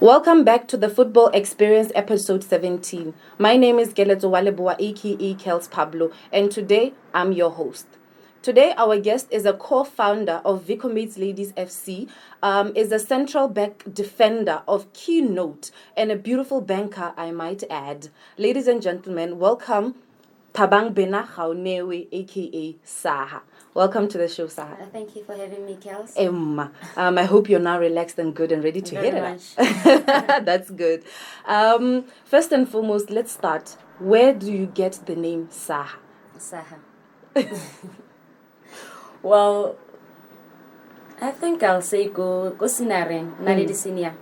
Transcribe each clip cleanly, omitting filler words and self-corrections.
Welcome back to the Football Experience episode 17. My name is Gelezo Waleboa, aka Kells Pablo, and today I'm your host. Today, our guest is a co-founder of Vicomates Ladies FC, is a central back defender of keynote, and a beautiful banker, I might add. Ladies and gentlemen, welcome THABANG GAONEWE, aka SAHA. Welcome to the show, SAHA. Thank you for having me, Kells. I hope you're now relaxed and good and ready to hit it. That's good. First and foremost, let's start. Where do you get the name SAHA? SAHA. Well, I think I'll say go Sinaren, Naledi Senior.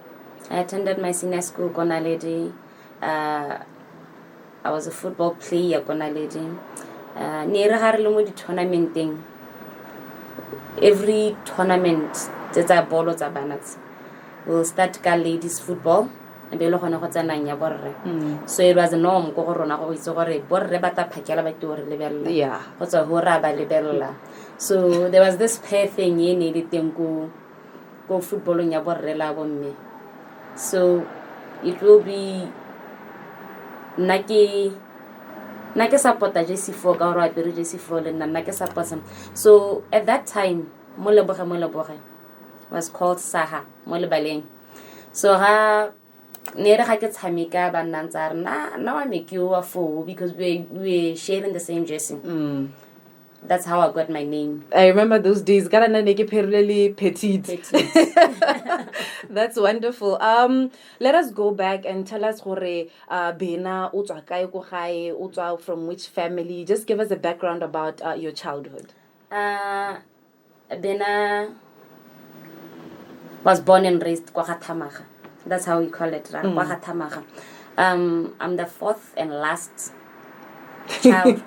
I attended my senior school, go Naledi. I was a football player, go Naledi. Near Harlem tournament thing. Every tournament, there's a ball of banners. We'll start ladies football. So it was a norm. So there was this pair thing you needed them go football in your me. So it will be Naki support JC4 Gaura JC4 and Naki support. So at that time, Moleboche was called SAHA, Molebaleng. So now I make you a fool because we sharing the same jersey. That's how I got my name. I remember those days. Really petite. That's wonderful. Let us go back and tell us Bena from which family. Just give us a background about your childhood. Bena was born and raised Kwakatamaga. That's how we call it, Kwakatamaga. I'm the fourth and last child.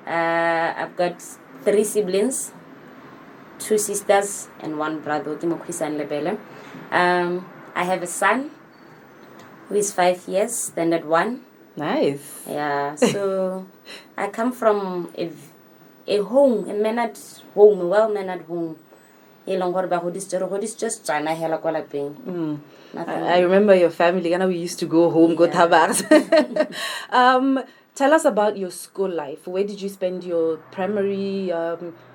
I've got 3 siblings, 2 sisters and 1 brother. I have a son who is 5 years, standard 1. Nice. Yeah, so I come from a home, a mannered home, a well-mannered home. I remember your family. We used to go home, go tabaks. Tell us about your school life. Where did you spend your primary,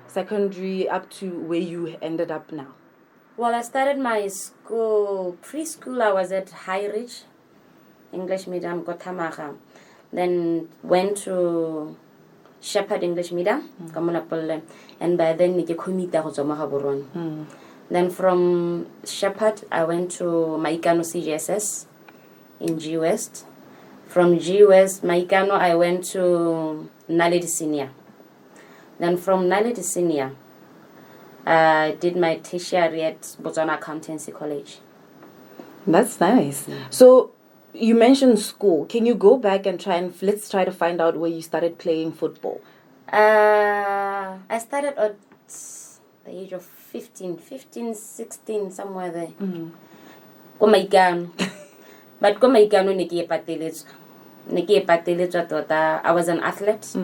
secondary, up to where you ended up now? Well, I started my school, preschool, I was at High Ridge, English medium, Gotamaga. Then went to Shepherd English medium, and by then I Then from Shepherd, I went to Maikano CGSS in G West. From G West, Maikano, I went to Naledi Senior. Then from Naledi Senior, I did my tertiary at Botswana Accountancy College. That's nice. So you mentioned school. Can you go back and let's try to find out where you started playing football? I started at the age of 15, 16, somewhere there. But I was an athlete.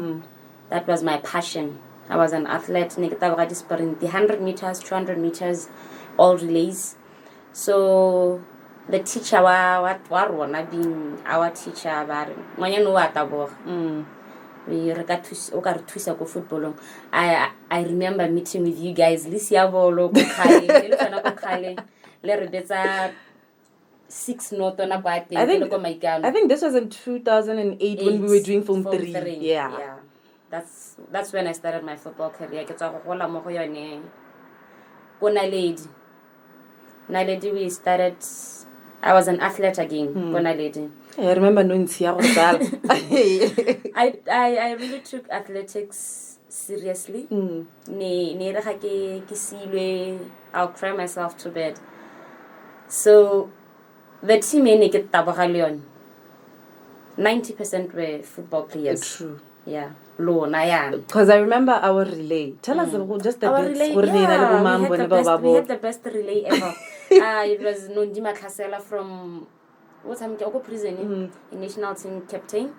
That was my passion. I was an athlete. The 100 meters, 200 meters, all relays. So the teacher, our teacher, football. I remember meeting with you guys. 6 note on a I think this was in 2008 when we were doing Form 3. Yeah. That's when I started my football career. Naledi, we started. I was an athlete again. I remember knowing I really took athletics seriously. I'll cry myself to bed. So the team in 90% were football players. True. Yeah. Because I remember our relay. Tell us just a bit. Relay, we had the best relay ever. It was Nondima Kasela from prison in national team captain.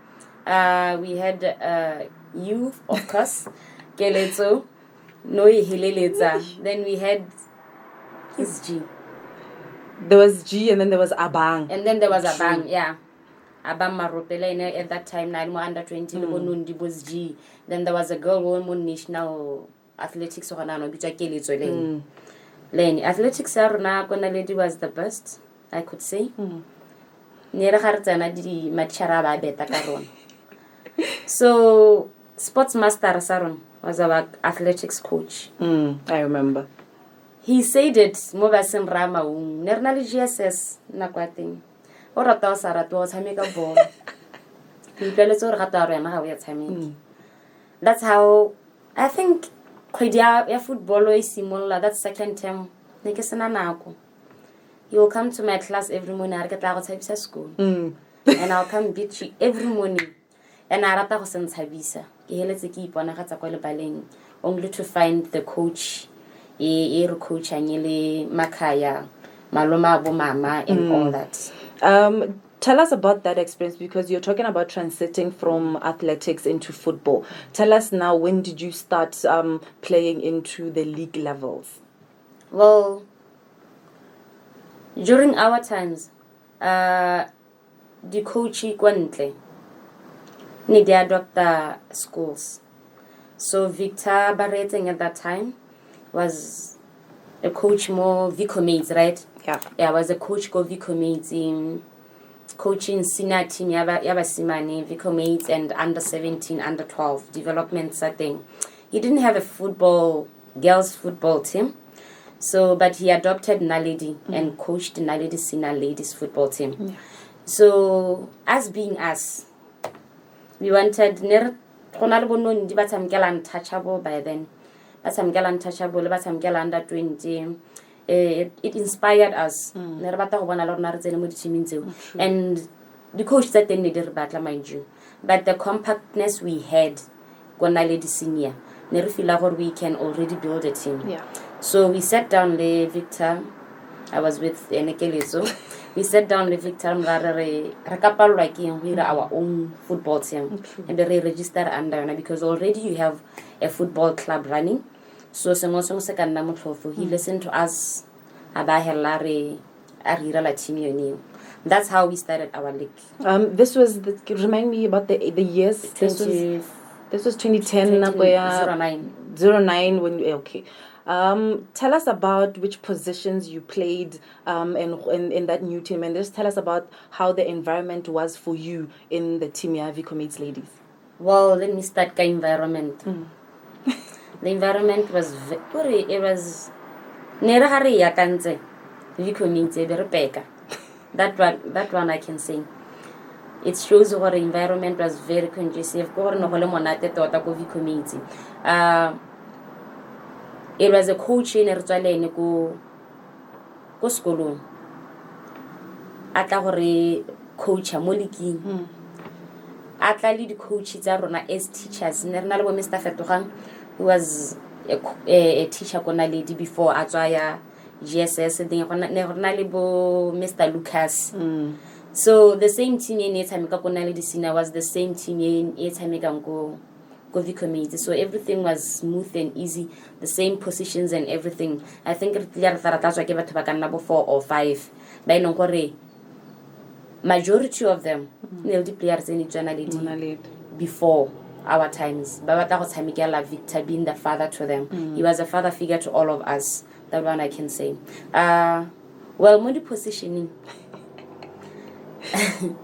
We had you, of course, Keleto, Noi Hileleza. Then we had his G. There was G and then there was Abang. And then there was Abang, yeah. Abang Maropele at that time, I'm under 20, was G. Then there was a girl who won national athletics or an Lane. Athletics lady was the best, I could say. So sports master Saron was our athletics coach. I remember. He said it Mobasim Rama Nernali GSS Nakwating. Or a thousand was Hamika ball. He played it or how we are. That's how I think Kodia football is similar. That second term. Nikesanako. You will come to my class every morning. I get out of school. And I'll come beat you every morning. And I rata was in Tabisa. He let the keep on a Hatakola Baling. Only to find the coach, coach Anyele Makaya, Maloma Bomama, and all that. Tell us about that experience, because you're talking about transiting from athletics into football. Tell us now, when did you start playing into the league levels? Well, during our times, the coach Gwantle need adopt the schools. So Victor Barreting at that time was a coach more Vicomates, right? Yeah, was a coach go Vicomates in coaching senior team Yabasimani, Vicomates and under 17, under 12 development setting. He didn't have a girls football team. So, but he adopted Naledi and coached Naledi senior ladies football team. Yeah. So, as being us, we wanted untouchable by then. But I'm untouchable, but I'm under 20. It inspired us. And the coach said they needed battle, mind you. But the compactness we had, Naledi senior, we can already build a team. Yeah. So we sat down with Victor. I was with Enekelezo. We sat down with Victor we our own football team. And they register under, because already you have a football club running. So he listened to us about Arira team. That's how we started our league. This was remind me about the years. This was 2010. 09 when okay. Tell us about which positions you played in that new team, and just tell us about how the environment was for you in the team Vicomates ladies. Well, let me start the environment. The environment was Vicomates that one I can say. It shows what the environment was very conducive. It was a coach in Erzualene go school. Atla coach a moliki. Atla lead coaches are as teachers. Nernal wo Mr. Fetohang, who was a teacher kona lady before Atwaya GSS. Mr. Lucas. So the same team in Etamika kona lady Sina was the same team in Etamika go Vicomates. So everything was smooth and easy, the same positions and everything. I think I gave it number 4 or 5. But majority of them the players in journality before our times. But that was Victor being the father to them. He was a father figure to all of us. That one I can say. Well, more positioning. I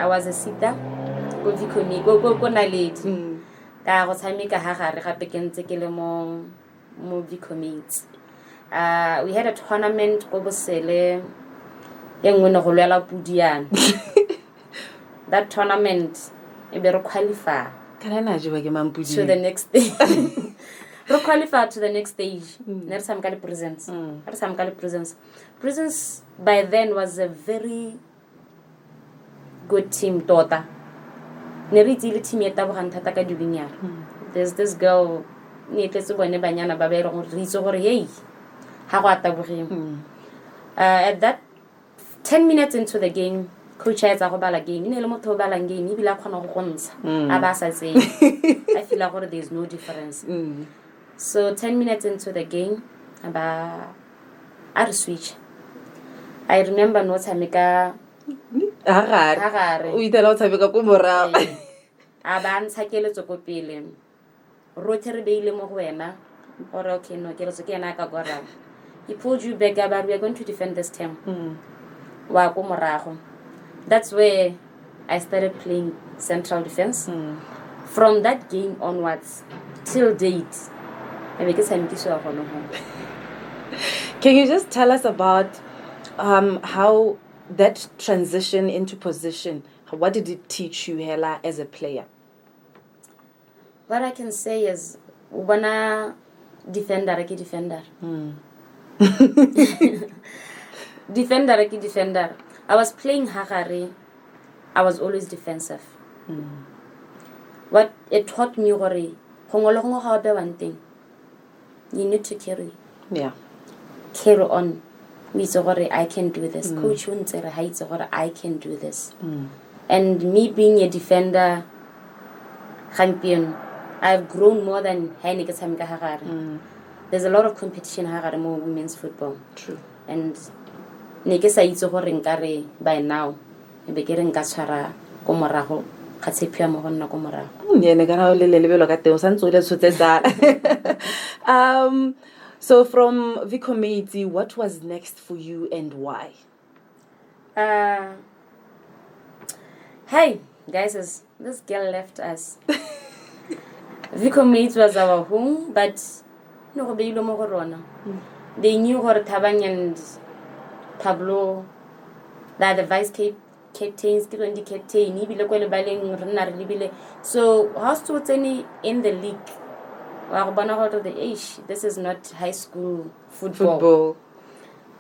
was a sitter. Go Naledi. Ka go tshameka hagare gape ke ntse ke le mo Vicomates. We had a tournament go Bosele engwe ne go lwela Pudiane. That tournament e be re qualify to the next stage. Re qualify to the next stage. Ne re tshameka le Presence. Presence by then was a very good team tota. There's this girl at that 10 minutes into the game, coach has a game. I feel like there's no difference. So 10 minutes into the game, a re switch. I remember no tshameka Hagare. O itela o tshameka ko morago. A ba ntsha keletso ko pele. Rotlhe re beile mo go wena. Or okay, no, keletso ke ena ka gora. He pulled you back about we are going to defend this team. Wa ko morago. That's where I started playing central defense. From that game onwards till date, I make Can you just tell us about how that transition into position, what did it teach you, Hela, as a player? What I can say is, when defender. Defender. I was playing Hagari. I was always defensive. What it taught me, one thing, you need to carry. Yeah. Carry on. I can do this. Coach I can do this. And me being a defender, champion, I've grown more than there's a lot of competition in women's football. True. And by now, so from Vikomiti, what was next for you and why? Hey guys, this girl left us. Vikomiti was our home, but no, they knew her THABANG and Pablo, that the vice captains, so how's in the league? This is not high school football.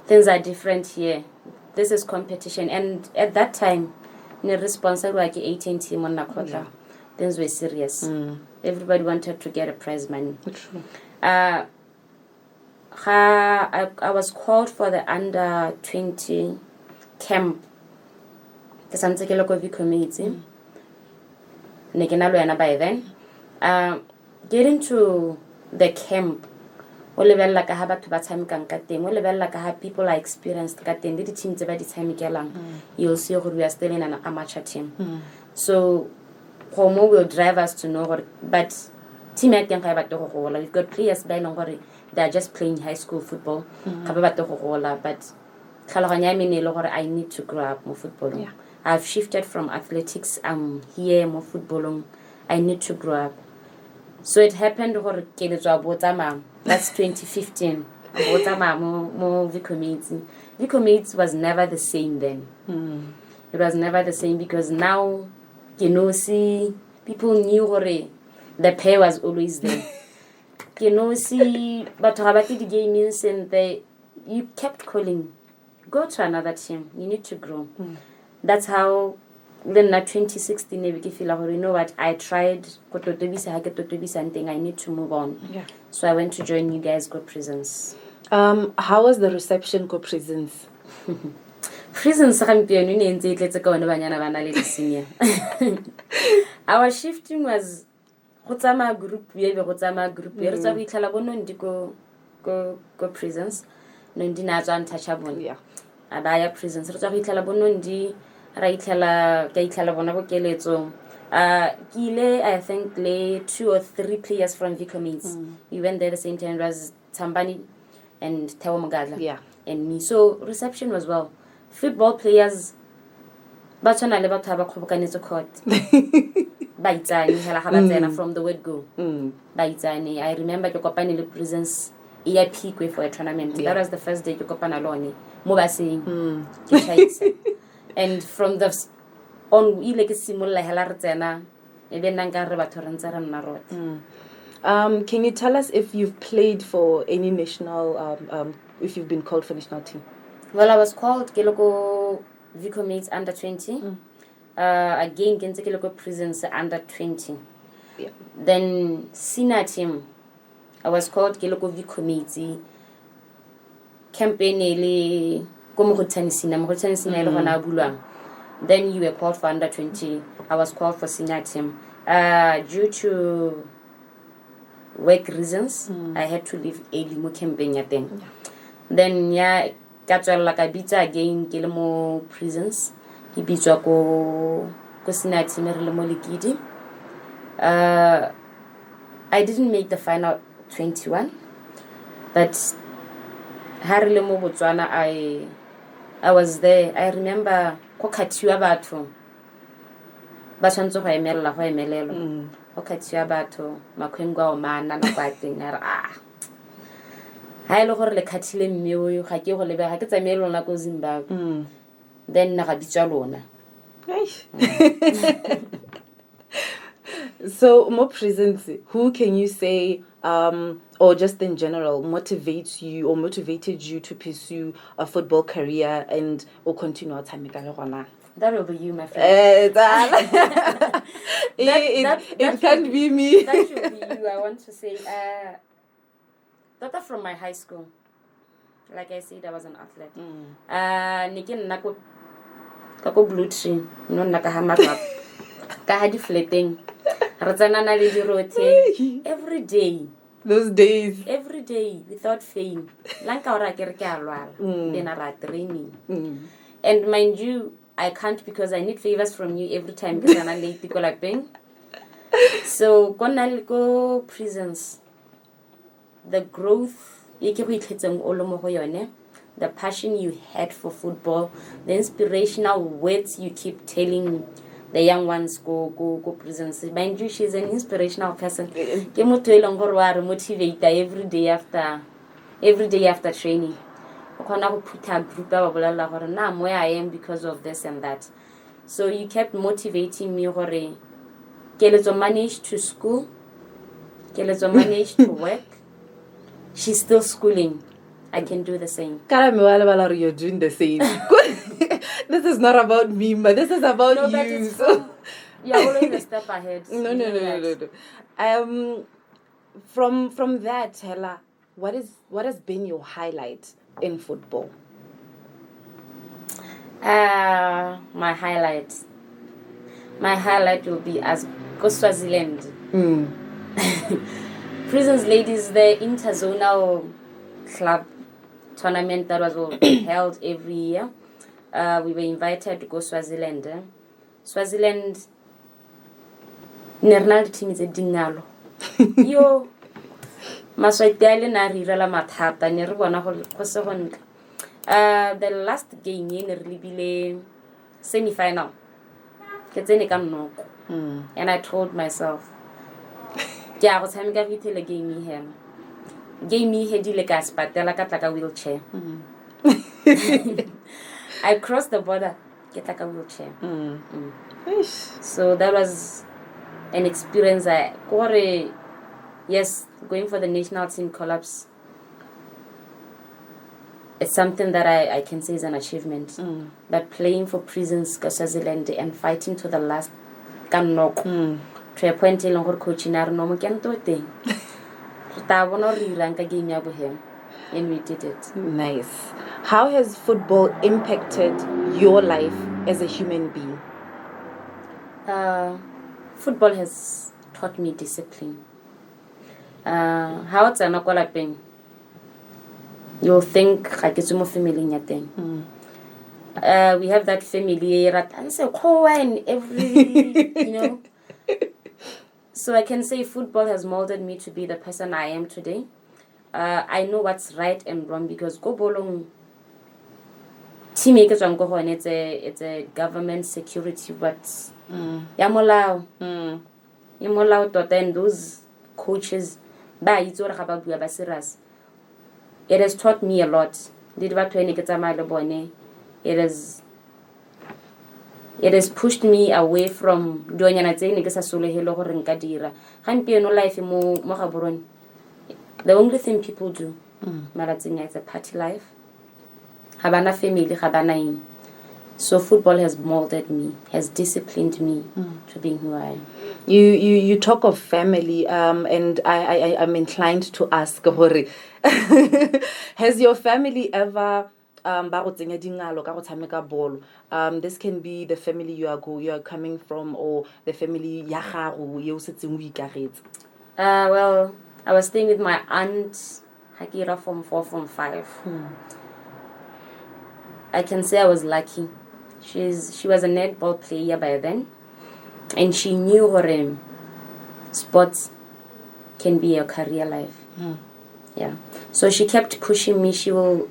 Things are different here. This is competition, and at that time, the responsible like 18 team on Nakota. Things were serious. Everybody wanted to get a prize money. True. I was called for the under 20 camp. The Santa Keloko community. By then, getting to the camp, people are experienced. You'll see we are still in an amateur team. So, Homo will drive us to know, but team we've got players by long, they are just playing high school football. But I need to grow up more football. Yeah. I've shifted from athletics. I'm here more football. I need to grow up. So it happened. That's 2015. More Vikomiti was never the same then. It was never the same because now, see, people knew the pay was always there. See, but the games and you kept calling, go to another team. You need to grow. That's how. Then in 2016, you know what? I tried. Something. I need to move on. Yeah. So I went to join you guys. Go Prisons. How was the reception? Go Prisons. Prisons. Our shifting was group. We have a group. Go Prisons. No, untouchable. Yeah. Abaya Prisons. I think 2 or 3 players from Vikomiti. We went there the same time as Tambani and Tawa Magadla. Yeah. And me. So reception was well. Football players Bachana leba thaba khobokaniso court. Baitsani from the word go. Baitsani. I remember ke kopane le Prisons EIP for a tournament. That was the first day ke kopana lone. Mo ba seng. And from the on, can you tell us if you've played for any national, if you've been called for national team? Well, I was called Keloko Vikomiti under 20. Again, Keloko Prisons under 20. Yeah. Then senior team, I was called Keloko Vikomiti. Campaign then you were called for under 20. I was called for senior team. Due to work reasons, I had to leave early. Then yeah, ka tswella ka bitsa again ke le mo prisons. Ke bitswa ko Sinati me re le mo Lekidi. I didn't make the final 21, but ha re le mo Botswana I was there. I remember ko khathiwa batho ba tshwantse go emelelwa go khathiwa batho makhwengwa o mana na kwa teng a re ha ile gore le khathile mme ga ke go lebega ke tsamaye lona ko Zimbabwe. Then na ga bitswa lona. So more prisons, who can you say or just in general motivates you or motivated you to pursue a football career and or continue time? That will be you, my friend. It can't be me. That should be you. I want to say that from my high school. Like I said, I was an athlete. Nikin nako kako blue tree, no nakahamarap. Kahadi flating. Ratsana na le dirote every day. Those days. Every day without fail. Lanka ora kere ke alwala. Then ara training. And mind you, I can't because I need favors from you every time because I'm late to like paying. So go prisons. The growth the passion you had for football, the inspirational words you keep telling the young ones go prisons. Mind you, she's an inspirational person. Motivate every day after training. Put a group I'm where I am because of this and that. So you kept motivating me. Kellezo managed to school. Kellezo managed to work. She's still schooling. I can do the same. You're doing the same. This is not about me, but this is about no, you. You're always a step ahead. No. From that, Hella, what has been your highlight in football? My highlight will be as go Swaziland. Prisons Ladies, the interzonal club tournament that was held every year. We were invited to go Swaziland. Swaziland, national team is a dingalo. Yo, maswaitele na rirala mathata ne re bona go se gontle. The last game ye ne re lebile semi-final. Ke tsene ka nnoko. And I told myself, ja go tshameka vitele game here. Game here dile ka spatela ka tla ka wheelchair. I crossed the border, get like a wheelchair. So that was an experience. Yes, going for the national team collapse. It's something that I can say is an achievement. But playing for prisons, Swaziland, and fighting to the last, can knock to a point in longer coaching. I don't know, can do it. And we did it. Nice. How has football impacted your life as a human being? Football has taught me discipline. How it's an thing. You'll think like it's more family in your thing. We have that family and say every So I can say football has molded me to be the person I am today. I know what's right and wrong because go bolong team it's a government security but yamolao tota and those coaches it has taught me a lot. It has pushed me away from doing life the only thing people do, it's a party life. Habana family, habana. So football has molded me, has disciplined me to being who I am. You talk of family, and I'm inclined to ask, has your family ever this can be the family you are coming from or the family Well, I was staying with my aunt Hakira Form 4, Form 5. I can say I was lucky. She was a netball player by then, and she knew her sports can be a career life. Yeah. So she kept pushing me. She will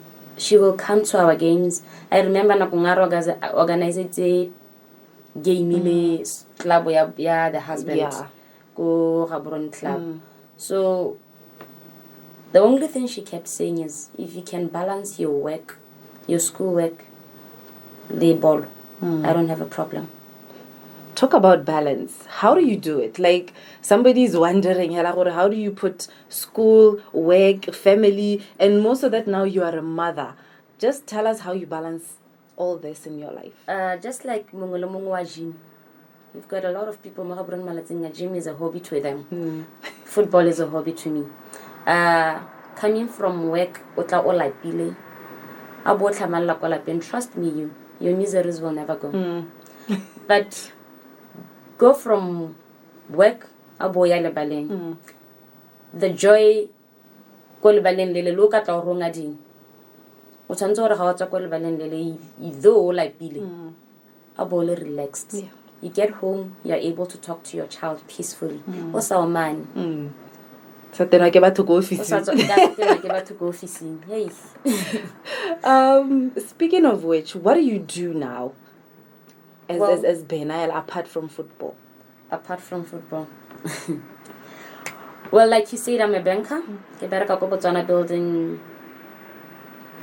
come to our games. I remember Nakungaro organized a game club where the husband go Gaborone club. So the only thing she kept saying is, if you can balance your work, your schoolwork, the ball, I don't have a problem. Talk about balance. How do you do it? Like, somebody's wondering, how do you put school, work, family, and most of that now you are a mother. Just tell us how you balance all this in your life. Just like Mongolo Mongwa gym. You've got a lot of people, gym is a hobby to them. Football is a hobby to me. Coming from work, trust me, your miseries will never go. But go from work, the joy, look at our rongadin. Relaxed. You get home, you're able to talk to your child peacefully. What's our man? So then I get back to go fishing. Hey. Speaking of which, what do you do now as Benael apart from football? Apart from football. Well, like you said, I'm a banker. Botswana building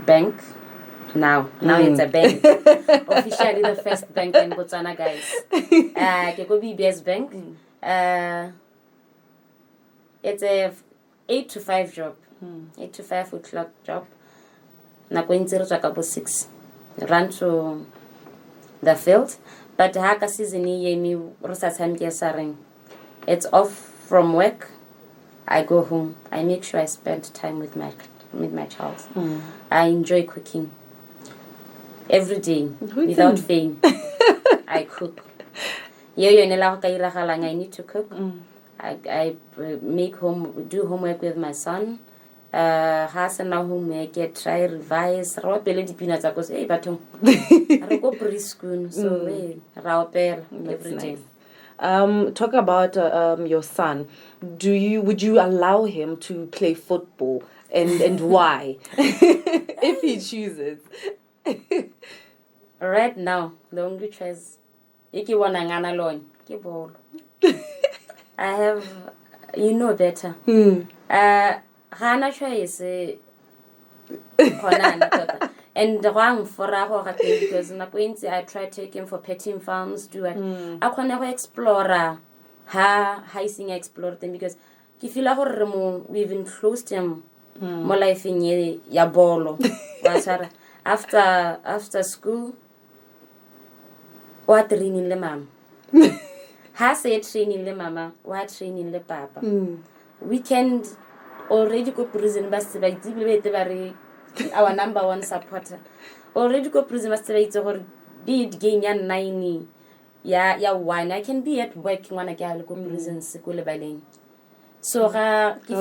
bank. Now it's a bank. Officially the first bank in Botswana, guys. BBS Bank. It's a 8 to 5 job. 8 to 5 o'clock job. Na going to 6. Run to the field. But haka season it's off from work. I go home. I make sure I spend time with my child. I enjoy cooking. Every day, without fail. I cook. I need to cook. I do homework with my son. Homework, try revise. Hey, baton. I go preschool, so every day. Talk about your son. Would you allow him to play football, and why? If he chooses. Right now, the only choice I have, better. Hana choice. And wrong for because I try to take him for petting farms, do it. I can never explore hicing explore them because if you like we've enclosed him more life in ya bolo. After school, what training le mama? Has a training le mama, what training le papa? Weekend already go prison bus by our number one supporter. Already go prison bus or be it game ya 9 ya 1. I can be at work when I go prison school by so if you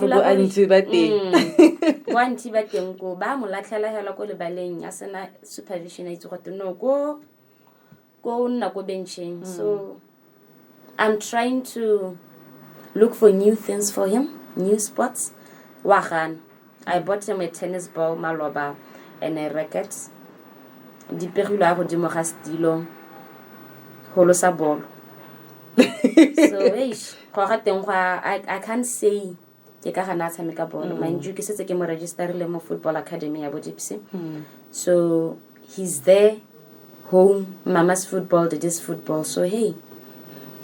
one tiba go ba mo latlhela hela go le baleng a sena supervision a itse go no go nna go benching. So I'm trying to look for new things for him, new sports. I bought him a tennis ball, maloba, and a racket. Dipegilo go dimo ga stilo holosa ball. So I can't say ke ka gana tshameka ball. Mind you, ke setse ke mo registerile mo football academy ya Bodipsi. So he's there, home, mama's football, daddy's football. So hey,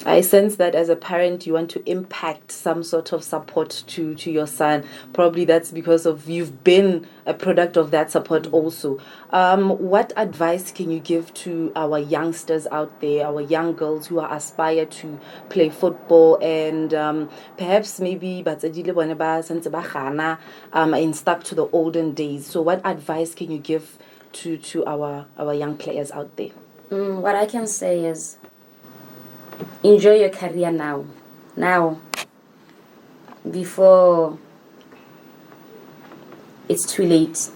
I sense that as a parent you want to impact some sort of support to your son. Probably that's because of you've been a product of that support also. What advice can you give to our youngsters out there, our young girls who are aspire to play football and perhaps maybe in stuck to the olden days? So what advice can you give to our young players out there? What I can say is enjoy your career now before it's too late.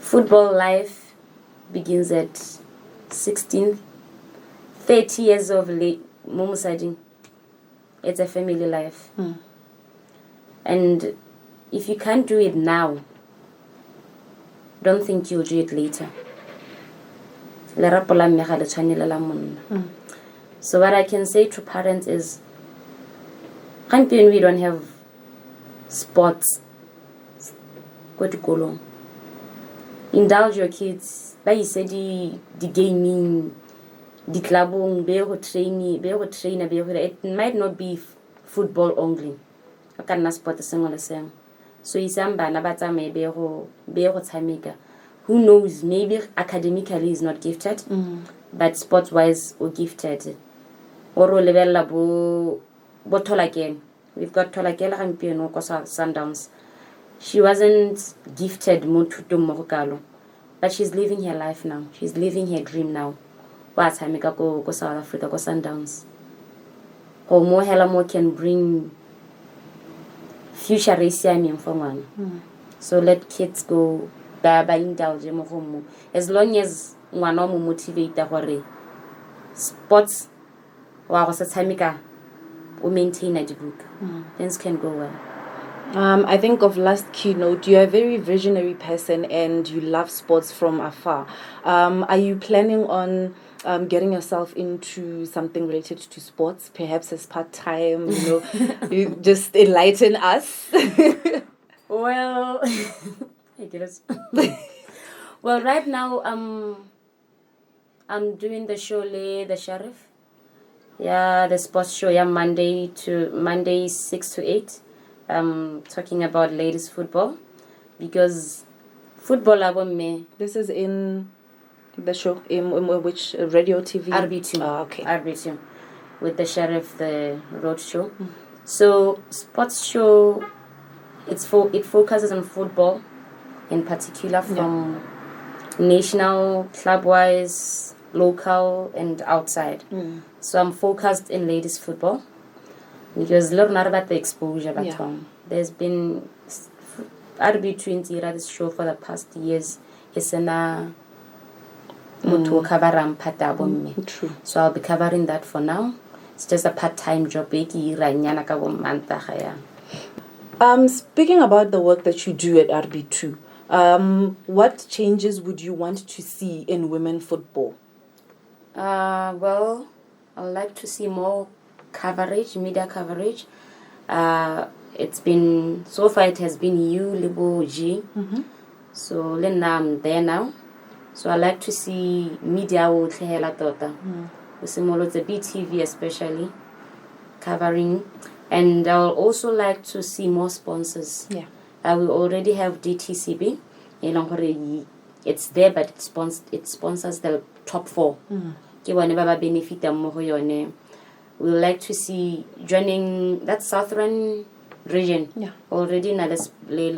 Football life begins at 16, 30 years of late. It's a family life. And if you can't do it now, don't think you'll do it later. So what I can say to parents is, we don't have sports. Go to Kolong. Indulge your kids. Like you said, the gaming, the clubbing, it might not be football only. I cannot sport the same. So who knows, maybe academically is not gifted, but sports wise or gifted. Oro level bo again. We've got Tolagela and Piano Sundowns. She wasn't gifted but she's living her life now. She's living her dream now. What's I make go South Africa, go Sundowns. Or more hella more can bring future racial for one. So let kids go by indulge as long as one or motivate the sports or maintain a book. Things can go well. I think of last keynote, you're a very visionary person and you love sports from afar. Are you planning on getting yourself into something related to sports, perhaps as part-time, you just enlighten us? Well, I guess. Well, right now I'm doing the show the Sheriff. Yeah, the sports show. Yeah, Monday 6 to 8. Talking about ladies football, because football about me. This is in the show in which radio TV? RB2. Okay. RB2 with the Sheriff, the road show. So sports show. It focuses on football, in particular from national, club-wise, local, and outside. So I'm focused in ladies football because learn about the exposure. There's been RB20 this show for the past years. It's in a True. So I'll be covering that for now. It's just a part-time job. Speaking about the work that you do at RB2, what changes would you want to see in women football? Well, I would like to see more coverage, media coverage. It has been you, Libo G. So I'm there now. So I like to see media with the BTV especially covering. And I would also like to see more sponsors. Yeah. We already have DTCB. It's there, but it sponsors the top 4. We would like to see joining that southern region. Yeah. Already another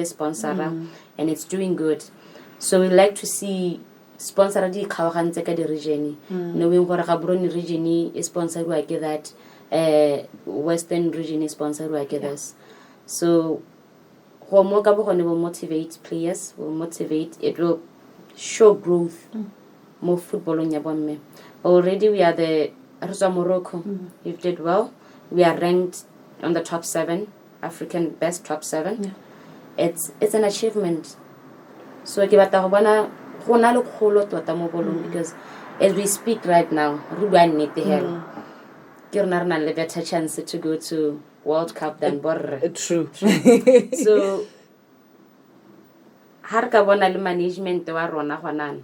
sponsor, and it's doing good. So we like to see sponsor the region. Knowing what Gaborone region is sponsored like that. Western region is sponsored like this. So will motivate players, it will show growth, more football on Yabonme. Already we are the Arza Morocco. You've did well. We are ranked on the top 7, African best top 7. It's an achievement. So because as we speak right now, we need the help. You're not a better chance to go to World Cup than Borre. True. So, harka bona le management wa rona hona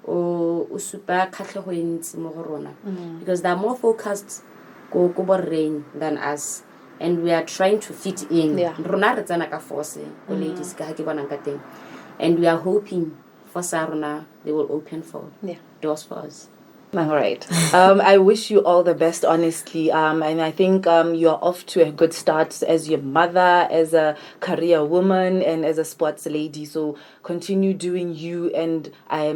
o super khatlego entsi mo go rona, because they are more focused go borreng than us, and we are trying to fit in. Rona re tsana ka force go ladies ka ke bona ka teng, and we are hoping for Sarona they will open for doors for us. All right. I wish you all the best, honestly. And I think you're off to a good start as your mother, as a career woman, and as a sports lady. So continue doing you and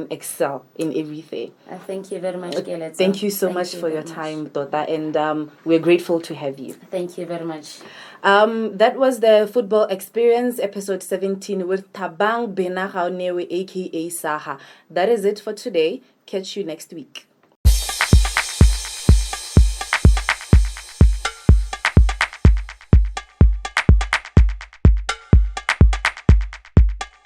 excel in everything. Thank you very much, Kelly. Thank you so much for your time, Tota, and we're grateful to have you. Thank you very much. That was the Football Experience, episode 17, with THABANG GAONEWE, aka SAHA. That is it for today. Catch you next week.